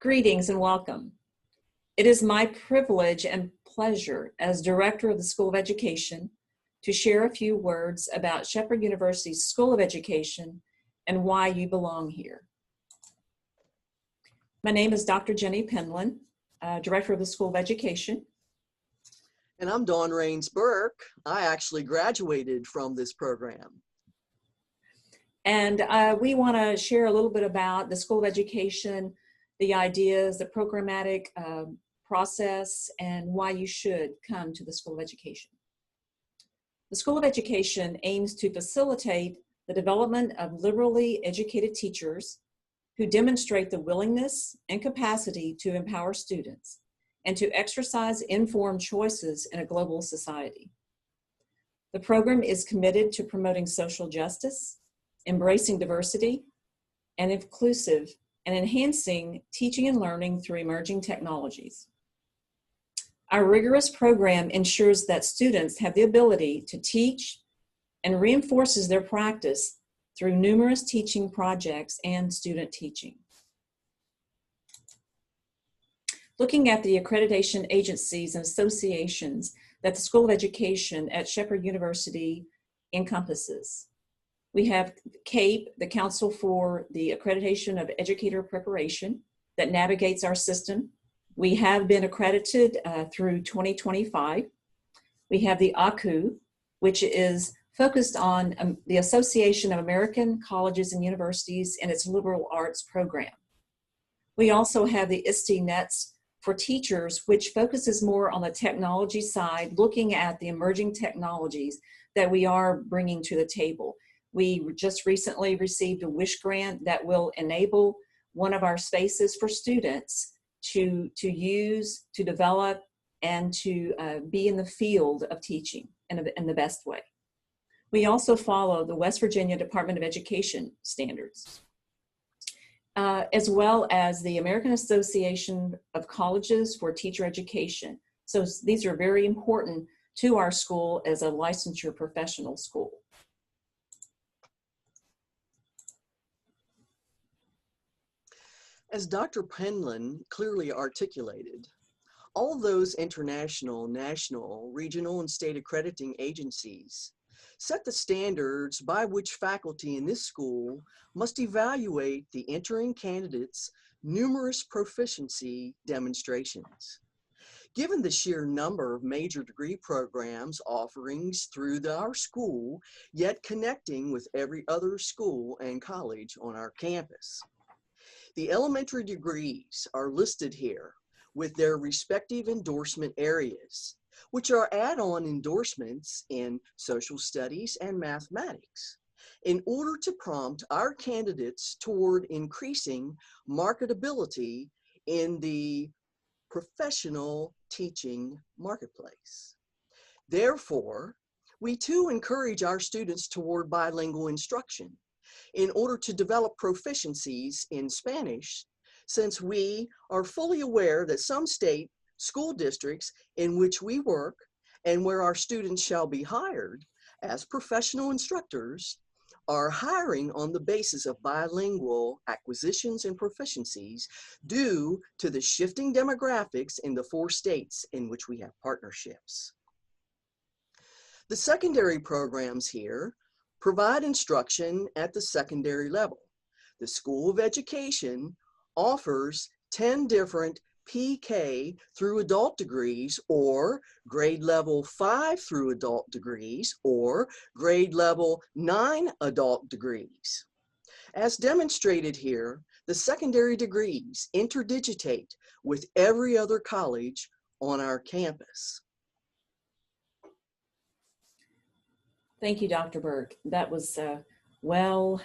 Greetings and welcome. It is my privilege and pleasure as Director of the School of Education to share a few words about Shepherd University's School of Education and why you belong here. My name is Dr. Jenny Penland, Director of the School of Education. And I'm Dawn Rains Burke. I actually graduated from this program. And we want to share a little bit about the School of Education, the ideas, the programmatic process, and why you should come to the School of Education. The School of Education aims to facilitate the development of liberally educated teachers who demonstrate the willingness and capacity to empower students and to exercise informed choices in a global society. The program is committed to promoting social justice, embracing diversity, and inclusive, and enhancing teaching and learning through emerging technologies. Our rigorous program ensures that students have the ability to teach and reinforces their practice through numerous teaching projects and student teaching. Looking at the accreditation agencies and associations that the School of Education at Shepherd University encompasses. We have CAPE, the Council for the Accreditation of Educator Preparation, that navigates our system. We have been accredited through 2025. We have the ACU, which is focused on the Association of American Colleges and Universities and its liberal arts program. We also have the ISTE-NETS for teachers, which focuses more on the technology side, looking at the emerging technologies that we are bringing to the table. We just recently received a WISH grant that will enable one of our spaces for students to use, to develop, and to be in the field of teaching in the best way. We also follow the West Virginia Department of Education standards, as well as the American Association of Colleges for Teacher Education. So these are very important to our school as a licensure professional school. As Dr. Penland clearly articulated, all those international, national, regional, and state accrediting agencies set the standards by which faculty in this school must evaluate the entering candidates' numerous proficiency demonstrations. Given the sheer number of major degree programs offerings through our school, yet connecting with every other school and college on our campus. The elementary degrees are listed here with their respective endorsement areas, which are add-on endorsements in social studies and mathematics, in order to prompt our candidates toward increasing marketability in the professional teaching marketplace. Therefore, we too encourage our students toward bilingual instruction in order to develop proficiencies in Spanish, since we are fully aware that some state school districts in which we work and where our students shall be hired as professional instructors are hiring on the basis of bilingual acquisitions and proficiencies due to the shifting demographics in the 4 states in which we have partnerships. The secondary programs here provide instruction at the secondary level. The School of Education offers 10 different PK through adult degrees, or grade level 5 through adult degrees, or grade level 9 adult degrees. As demonstrated here, the secondary degrees interdigitate with every other college on our campus. Thank you, Dr. Burke. That was well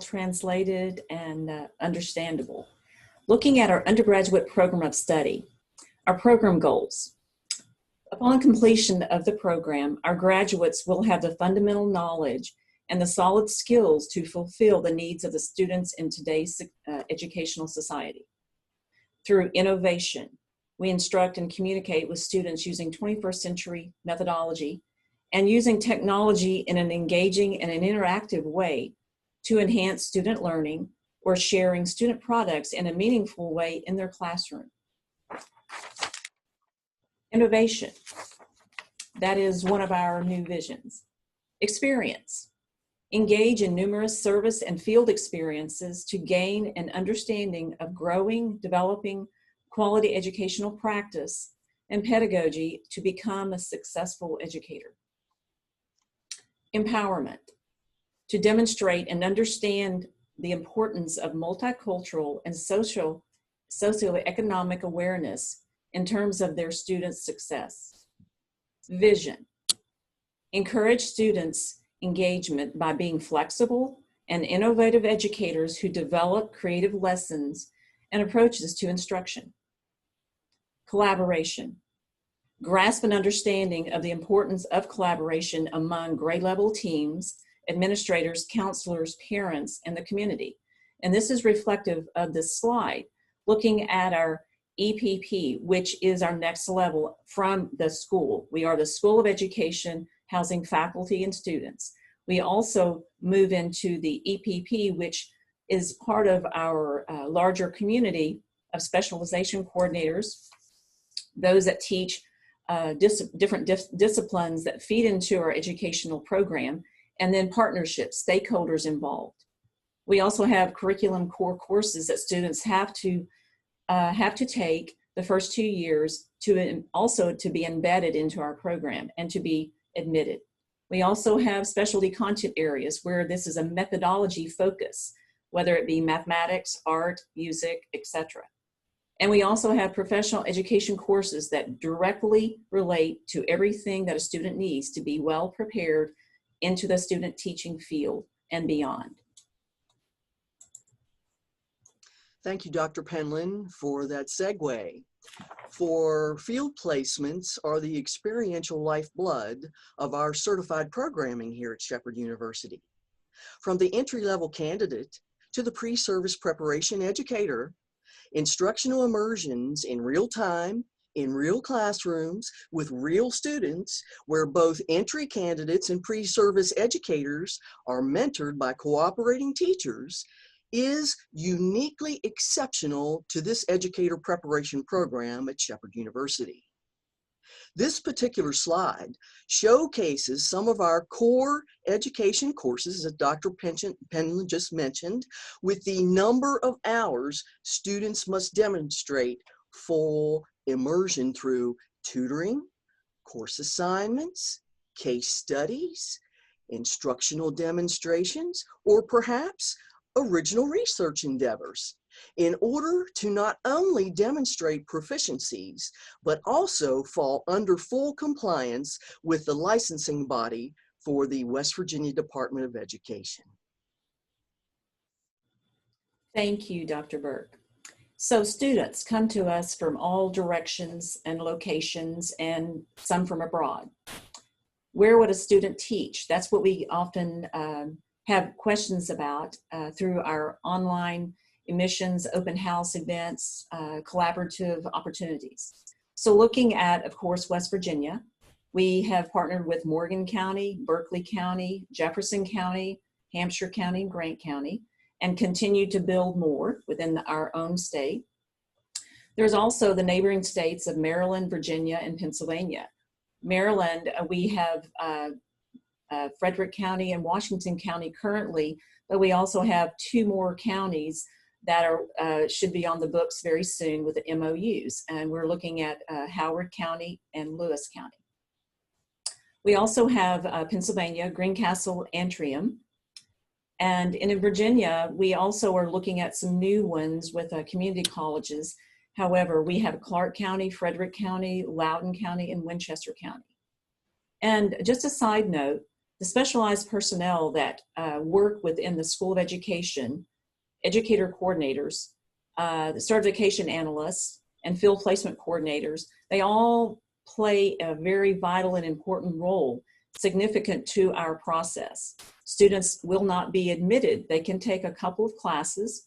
translated and understandable. Looking at our undergraduate program of study, our program goals. Upon completion of the program, our graduates will have the fundamental knowledge and the solid skills to fulfill the needs of the students in today's educational society. Through innovation, we instruct and communicate with students using 21st century methodology and using technology in an engaging and an interactive way to enhance student learning or sharing student products in a meaningful way in their classroom. Innovation, that is one of our new visions. Experience, engage in numerous service and field experiences to gain an understanding of growing, developing quality educational practice and pedagogy to become a successful educator. Empowerment, to demonstrate and understand the importance of multicultural and socioeconomic awareness in terms of their students' success. Vision, encourage students' engagement by being flexible and innovative educators who develop creative lessons and approaches to instruction. Collaboration, grasp an understanding of the importance of collaboration among grade level teams, administrators, counselors, parents, and the community. And this is reflective of this slide, looking at our EPP, which is our next level from the school. We are the School of Education, housing faculty and students. We also move into the EPP, which is part of our larger community of specialization coordinators, those that teach different disciplines that feed into our educational program, and then partnerships, stakeholders involved. We also have curriculum core courses that students have to take the first 2 years to also to be embedded into our program and to be admitted. We also have specialty content areas where this is a methodology focus, whether it be mathematics, art, music, etc. And we also have professional education courses that directly relate to everything that a student needs to be well prepared into the student teaching field and beyond. Thank you, Dr. Penland, for that segue. For field placements are the experiential lifeblood of our certified programming here at Shepherd University. From the entry-level candidate to the pre-service preparation educator, instructional immersions in real time, in real classrooms, with real students, where both entry candidates and pre-service educators are mentored by cooperating teachers, is uniquely exceptional to this educator preparation program at Shepherd University. This particular slide showcases some of our core education courses that Dr. Penland just mentioned, with the number of hours students must demonstrate full immersion through tutoring, course assignments, case studies, instructional demonstrations, or perhaps original research endeavors, in order to not only demonstrate proficiencies, but also fall under full compliance with the licensing body for the West Virginia Department of Education. Thank you, Dr. Burke. So students come to us from all directions and locations, and some from abroad. Where would a student teach? That's what we often have questions about through our online emissions, open house events, collaborative opportunities. So looking at, of course, West Virginia, we have partnered with Morgan County, Berkeley County, Jefferson County, Hampshire County, and Grant County, and continue to build more within our own state. There's also the neighboring states of Maryland, Virginia, and Pennsylvania. Maryland, we have Frederick County and Washington County currently, but we also have 2 more counties that are should be on the books very soon with the MOUs, and we're looking at Howard County and Lewis County. We also have Pennsylvania, Greencastle, Antrim, and in Virginia, we also are looking at some new ones with community colleges. However, we have Clark County, Frederick County, Loudoun County, and Winchester County. And just a side note, the specialized personnel that work within the School of Education, educator coordinators, the certification analysts, and field placement coordinators, they all play a very vital and important role, significant to our process. Students will not be admitted. They can take a couple of classes,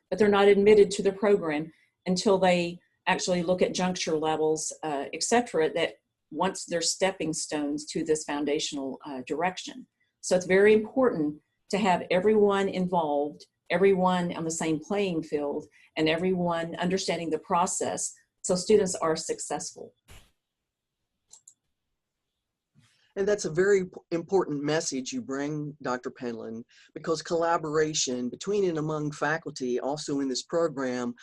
but they're not admitted to the program until they actually look at juncture levels, et cetera, that once they're stepping stones to this foundational direction. So it's very important to have everyone involved, everyone on the same playing field and everyone understanding the process so students are successful. And that's a very important message you bring, Dr. Penland, because collaboration between and among faculty also in this program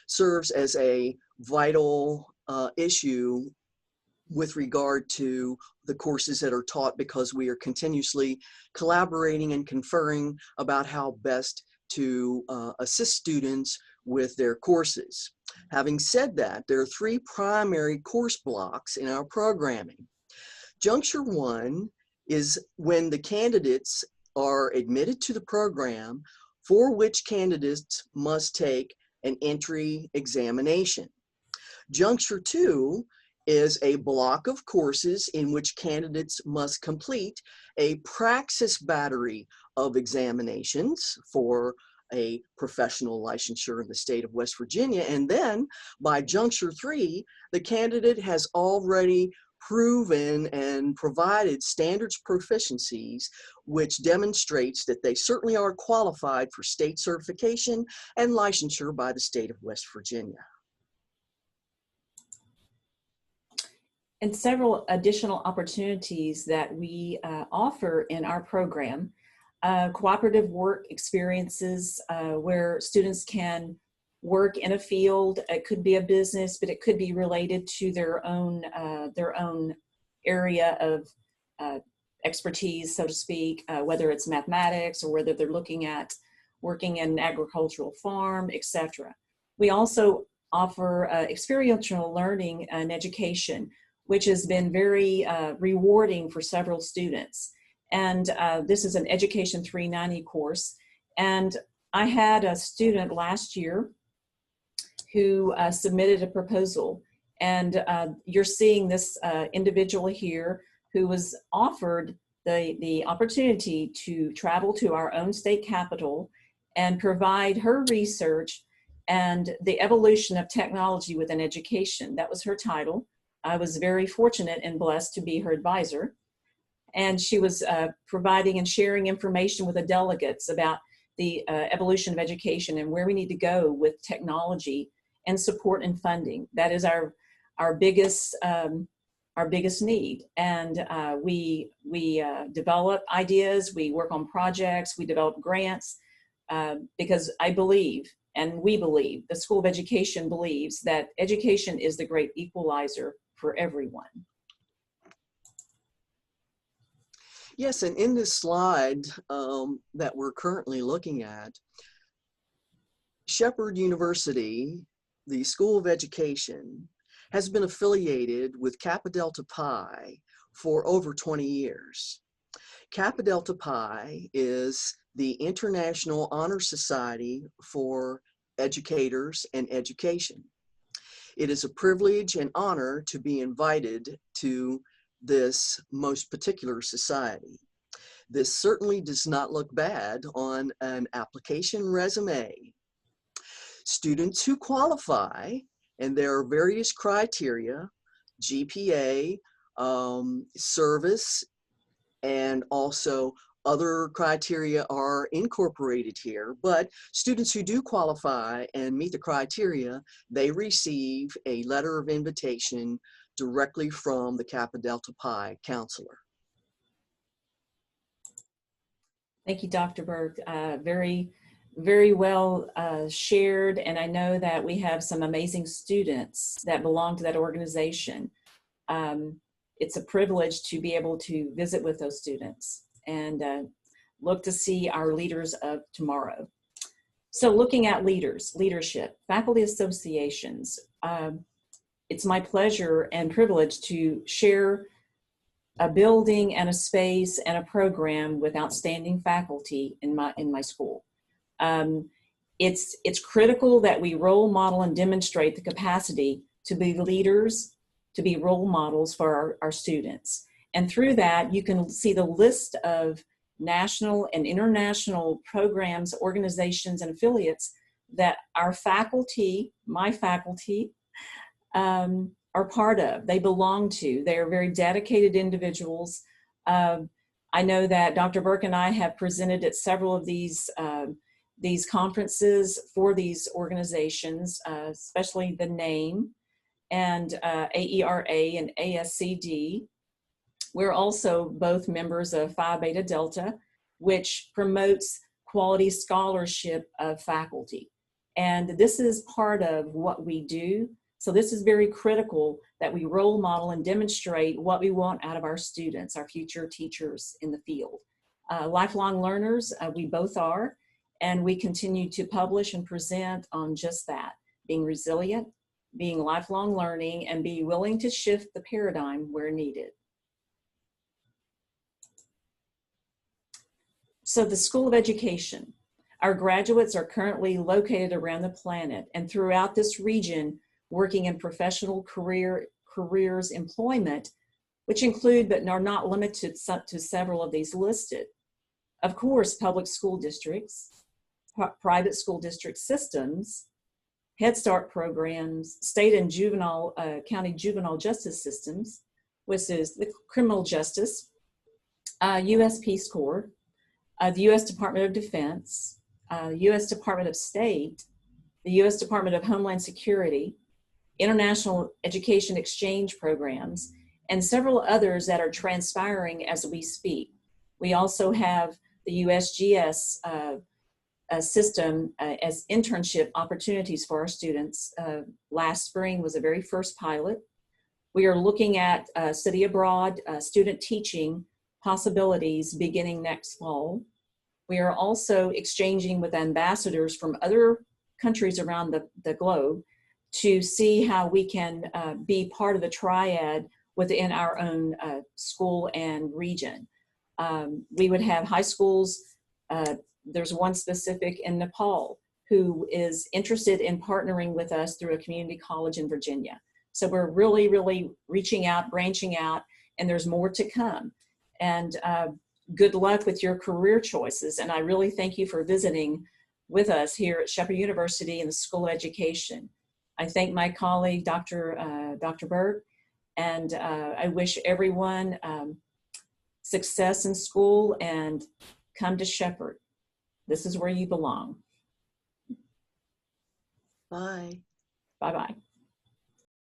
serves as a vital issue with regard to the courses that are taught, because we are continuously collaborating and conferring about how best to assist students with their courses. Having said that, there are 3 primary course blocks in our programming. Juncture 1 is when the candidates are admitted to the program, for which candidates must take an entry examination. Juncture 2 is a block of courses in which candidates must complete a praxis battery of examinations for a professional licensure in the state of West Virginia. And then by Juncture 3, the candidate has already proven and provided standards proficiencies, which demonstrates that they certainly are qualified for state certification and licensure by the state of West Virginia. And several additional opportunities that we offer in our program. Cooperative work experiences where students can work in a field. It could be a business, but it could be related to their own area of expertise, so to speak, whether it's mathematics or whether they're looking at working in an agricultural farm, etc. We also offer experiential learning and education, which has been very rewarding for several students. And this is an Education 390 course. And I had a student last year who submitted a proposal. And you're seeing this individual here who was offered the opportunity to travel to our own state capital and provide her research and the evolution of technology within education. That was her title. I was very fortunate and blessed to be her advisor. And she was providing and sharing information with the delegates about the evolution of education and where we need to go with technology and support and funding. That is our biggest need. And we develop ideas, we work on projects, we develop grants, because I believe, and we believe, the School of Education believes that education is the great equalizer for everyone. Yes, and in this slide that we're currently looking at, Shepherd University, the School of Education, has been affiliated with Kappa Delta Pi for over 20 years. Kappa Delta Pi is the International Honor Society for Educators and Education. It is a privilege and honor to be invited to this most particular society. This certainly does not look bad on an application resume. Students who qualify, and there are various criteria, GPA, service, and also other criteria are incorporated here, but students who do qualify and meet the criteria, they receive a letter of invitation directly from the Kappa Delta Pi counselor. Thank you, Dr. Burke. Very well shared, and I know that we have some amazing students that belong to that organization. It's a privilege to be able to visit with those students and look to see our leaders of tomorrow. So looking at leadership, faculty associations, it's my pleasure and privilege to share a building and a space and a program with outstanding faculty in my school. It's critical that we role model and demonstrate the capacity to be leaders, to be role models for our students. And through that, you can see the list of national and international programs, organizations, and affiliates that our faculty, my faculty, are part of, they belong to. They are very dedicated individuals. I know that Dr. Burke and I have presented at several of these these conferences for these organizations, especially the NAME and AERA and ASCD. We're also both members of Phi Beta Delta, which promotes quality scholarship of faculty. And this is part of what we do. So this is very critical that we role model and demonstrate what we want out of our students, our future teachers in the field. Lifelong learners, we both are, and we continue to publish and present on just that, being resilient, being lifelong learning, and be willing to shift the paradigm where needed. So the School of Education, our graduates are currently located around the planet and throughout this region, working in professional careers, employment, which include but are not limited to several of these listed. Of course, public school districts, private school district systems, Head Start programs, state and county juvenile justice systems, which is the criminal justice, U.S. Peace Corps, the U.S. Department of Defense, U.S. Department of State, the U.S. Department of Homeland Security, international education exchange programs, and several others that are transpiring as we speak. We also have the USGS system as internship opportunities for our students. Last spring was the very first pilot. We are looking at study abroad, student teaching possibilities beginning next fall. We are also exchanging with ambassadors from other countries around the globe to see how we can be part of the triad within our own school and region. We would have high schools, there's one specific in Nepal who is interested in partnering with us through a community college in Virginia. So we're really, really reaching out, branching out, and there's more to come. And good luck with your career choices. And I really thank you for visiting with us here at Shepherd University in the School of Education. I thank my colleague, Dr. Berg, and I wish everyone success in school and come to Shepherd. This is where you belong. Bye. Bye-bye.